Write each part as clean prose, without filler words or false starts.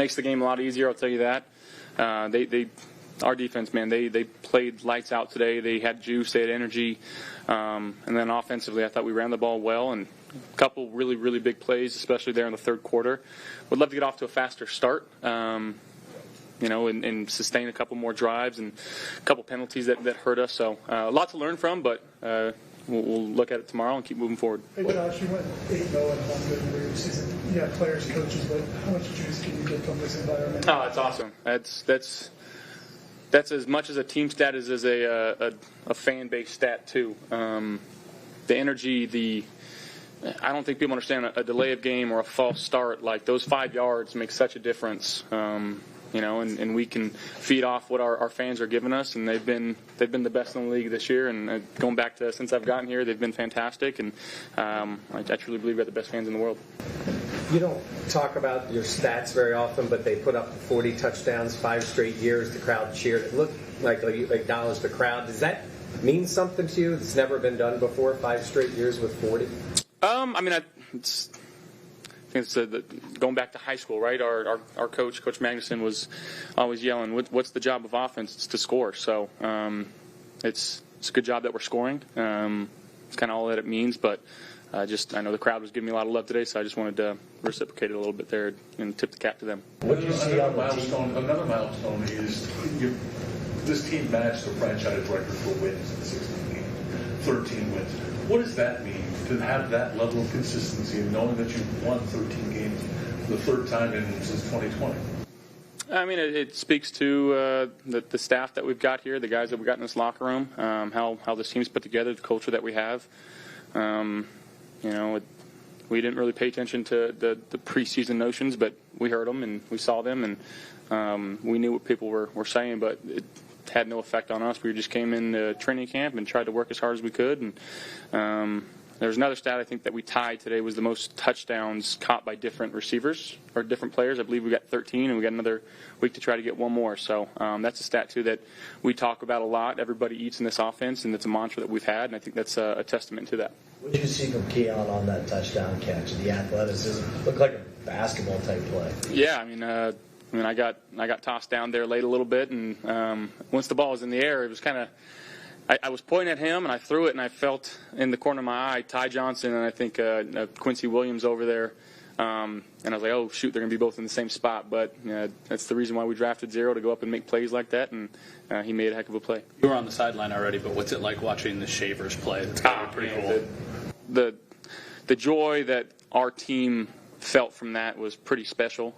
Makes the game a lot easier, I'll tell you that. Our defense, man, they played lights out today. They had juice, they had energy, and then offensively, I thought we ran the ball well, and a couple really, really big plays, especially there in the third quarter. Would love to get off to a faster start, and sustain a couple more drives and a couple penalties that hurt us. So a lot to learn from, but we'll look at it tomorrow and keep moving forward. Hey, Josh, you went 8-0 and one good in your season. You have players, coaches, but how much juice can you get from this environment? Oh, that's awesome. That's as much as a team stat as a fan-based stat, too. The energy, I don't think people understand a delay of game or a false start. Like, those 5 yards make such a difference. And we can feed off what our fans are giving us, and they've been the best in the league this year. And going back to since I've gotten here, they've been fantastic, and I truly believe we're the best fans in the world. You don't talk about your stats very often, but they put up 40 touchdowns 5 straight years. The crowd cheered. It looked like you acknowledged the crowd. Does that mean something to you? It's never been done before, 5 straight years with 40? I think it's going back to high school, right? Our coach, Coach Magnuson, was always yelling, "What's the job of offense? It's to score." So it's a good job that we're scoring. It's kind of all that it means, but I know the crowd was giving me a lot of love today, so I just wanted to reciprocate it a little bit there and tip the cap to them. What do you see on the team? Another milestone is this team matched the franchise record for wins in 16 games, 13 wins. What does that mean to have that level of consistency and knowing that you've won 13 games for the third time since 2020? I mean, it speaks to the staff that we've got here, the guys that we've got in this locker room, how this team's put together, the culture that we have. We didn't really pay attention to the preseason notions, but we heard them and we saw them, and we knew what people were saying, but it had no effect on us. We just came in training camp and tried to work as hard as we could. And there's another stat I think that we tied today was the most touchdowns caught by different receivers or different players. I believe we got 13, and we got another week to try to get one more. So that's a stat, too, that we talk about a lot. Everybody eats in this offense, and it's a mantra that we've had, and I think that's a testament to that. What did you see from Keon on that touchdown catch? The athleticism looked like a basketball-type play. Yeah, I got tossed down there late a little bit, and once the ball was in the air, it was kind of – I was pointing at him, and I threw it, and I felt in the corner of my eye Ty Johnson and I think Quincy Williams over there. And I was like, oh, shoot, they're going to be both in the same spot. But that's the reason why we drafted Zero, to go up and make plays like that, and he made a heck of a play. You were on the sideline already, but what's it like watching the Shavers play? It's got to be pretty cool. The joy that our team felt from that was pretty special.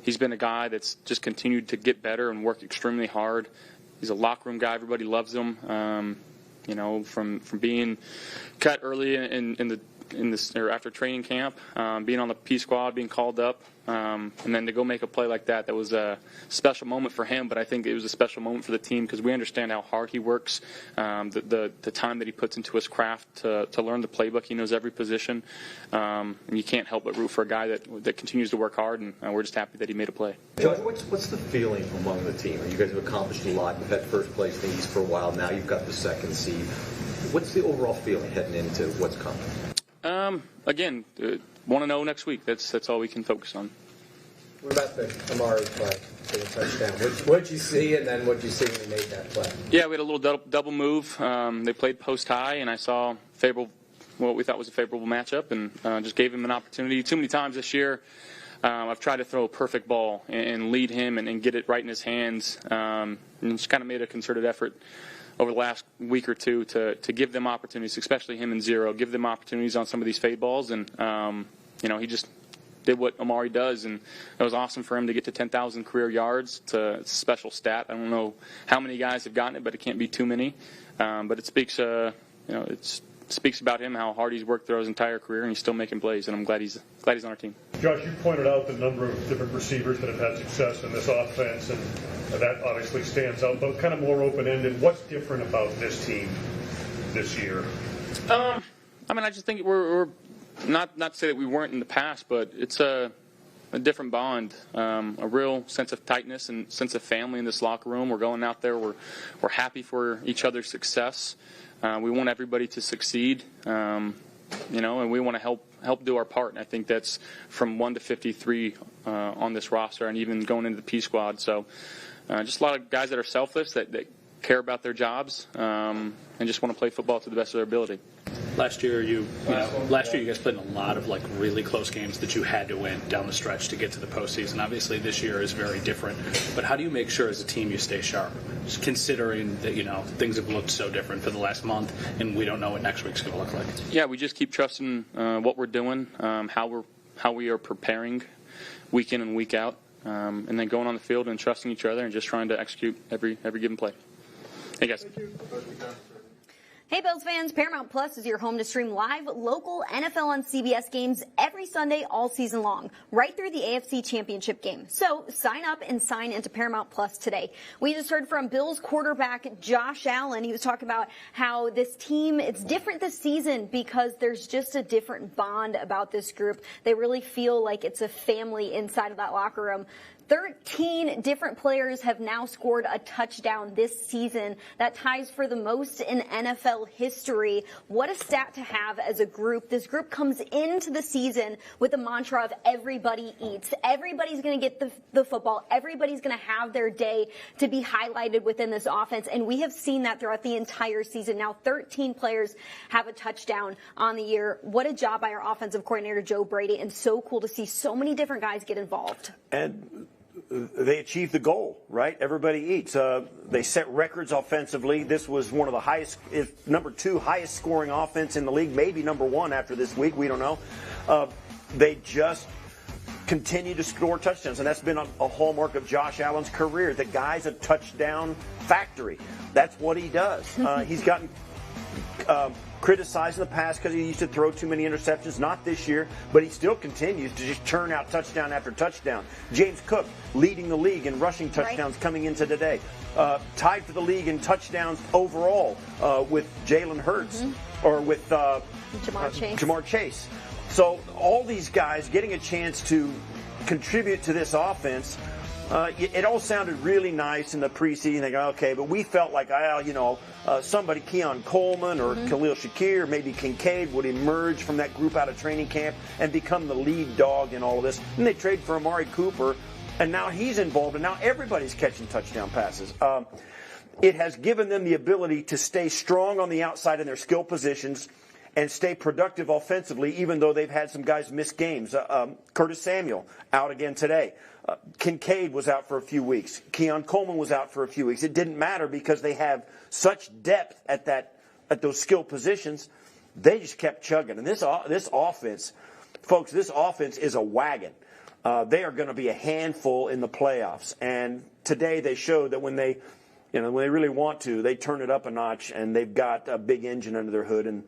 He's been a guy that's just continued to get better and work extremely hard. He's a locker room guy. Everybody loves him. From being cut early or after training camp, being on the P squad, being called up, and then to go make a play like that was a special moment for him. But I think it was a special moment for the team because we understand how hard he works, the time that he puts into his craft to learn the playbook. He knows every position, and you can't help but root for a guy that continues to work hard. And we're just happy that he made a play. Josh, what's the feeling among the team? You guys have accomplished a lot. You've had first place in the East for a while. Now you've got the second seed. What's the overall feeling heading into what's coming? Again, 1-0 next week. That's all we can focus on. What about the Amari play for the touchdown? What'd you see, and then what'd you see when he made that play? Yeah, we had a little double move. They played post high, and I saw what we thought was a favorable matchup, and just gave him an opportunity. Too many times this year, I've tried to throw a perfect ball and lead him and get it right in his hands, and just kind of made a concerted effort over the last week or two to give them opportunities, especially him and Zero, give them opportunities on some of these fade balls. And, he just did what Amari does, and it was awesome for him to get to 10,000 career yards. It's a special stat. I don't know how many guys have gotten it, but it can't be too many. But it speaks, speaks about him, how hard he's worked through his entire career, and he's still making plays, and I'm glad he's on our team. Josh, you pointed out the number of different receivers that have had success in this offense, and that obviously stands out, but kind of more open-ended. What's different about this team this year? I just think we're not to say that we weren't in the past, but it's a different bond, a real sense of tightness and sense of family in this locker room. We're going out there, we're happy for each other's success. We want everybody to succeed. and we want to help do our part. And I think that's from 1 to 53 on this roster, and even going into the P squad. So just a lot of guys that are selfless, that care about their jobs, and just want to play football to the best of their ability. Last year, you guys played in a lot of really close games that you had to win down the stretch to get to the postseason. Obviously, this year is very different. But how do you make sure as a team you stay sharp, just considering that things have looked so different for the last month, and we don't know what next week's going to look like? Yeah, we just keep trusting what we're doing, how we are preparing week in and week out, and then going on the field and trusting each other and just trying to execute every given play. Hey guys. Hey Bills fans, Paramount Plus is your home to stream live local NFL on CBS games every Sunday all season long, right through the AFC Championship game. So sign up and sign into Paramount Plus today. We just heard from Bills quarterback Josh Allen. He was talking about how this team, it's different this season because there's just a different bond about this group. They really feel like it's a family inside of that locker room. 13 different players have now scored a touchdown this season. That ties for the most in NFL history. What a stat to have as a group. This group comes into the season with the mantra of everybody eats. Everybody's going to get the football. Everybody's going to have their day to be highlighted within this offense. And we have seen that throughout the entire season. Now 13 players have a touchdown on the year. What a job by our offensive coordinator, Joe Brady. And so cool to see so many different guys get involved. And they achieved the goal, right? Everybody eats. They set records offensively. This was one of the highest, if number 2 highest scoring offense in the league, maybe number 1 after this week. We don't know. They just continue to score touchdowns, and that's been a hallmark of Josh Allen's career. The guy's a touchdown factory. That's what he does. He's gotten criticized in the past because he used to throw too many interceptions. Not this year, but he still continues to just turn out touchdown after touchdown. James Cook leading the league in rushing touchdowns coming into today. Tied for the league in touchdowns overall with Jalen Hurts or with Jamar Chase. So all these guys getting a chance to contribute to this offense. It all sounded really nice in the preseason. They go, okay, but we felt like, somebody, Keon Coleman or Khalil Shakir, maybe Kincaid would emerge from that group out of training camp and become the lead dog in all of this. And they trade for Amari Cooper, and now he's involved, and now everybody's catching touchdown passes. It has given them the ability to stay strong on the outside in their skill positions and stay productive offensively, even though they've had some guys miss games. Curtis Samuel out again today. Kincaid was out for a few weeks. Keon Coleman was out for a few weeks. It didn't matter because they have such depth at those skill positions. They just kept chugging. And this offense, folks, this offense is a wagon. They are going to be a handful in the playoffs. And today they showed that when they really want to, they turn it up a notch, and they've got a big engine under their hood, and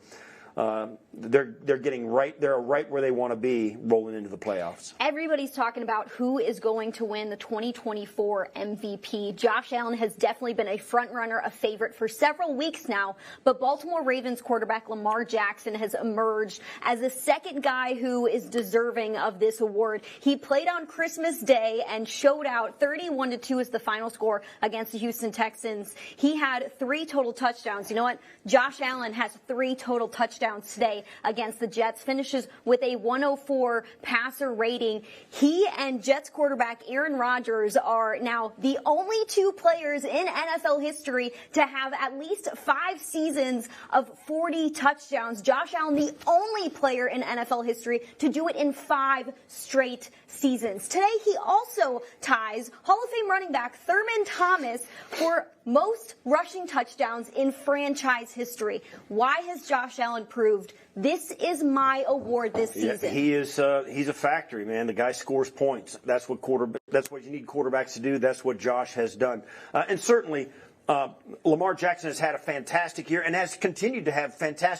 they're getting right. They're right where they want to be rolling into the playoffs. Everybody's talking about who is going to win the 2024 MVP. Josh Allen has definitely been a front runner, a favorite for several weeks now. But Baltimore Ravens quarterback Lamar Jackson has emerged as the second guy who is deserving of this award. He played on Christmas Day and showed out. 31-2 is the final score against the Houston Texans. He had 3 total touchdowns. You know what? Josh Allen has 3 total touchdowns today against the Jets, finishes with a 104 passer rating. He and Jets quarterback Aaron Rodgers are now the only 2 players in NFL history to have at least 5 seasons of 40 touchdowns. Josh Allen, the only player in NFL history to do it in 5 straight seasons. Today, he also ties Hall of Fame running back Thurman Thomas for most rushing touchdowns in franchise history. Why has Josh Allen proved this is my award this season? Yeah, he's a factory, man. The guy scores points. That's what you need quarterbacks to do. That's what Josh has done. And certainly Lamar Jackson has had a fantastic year and has continued to have fantastic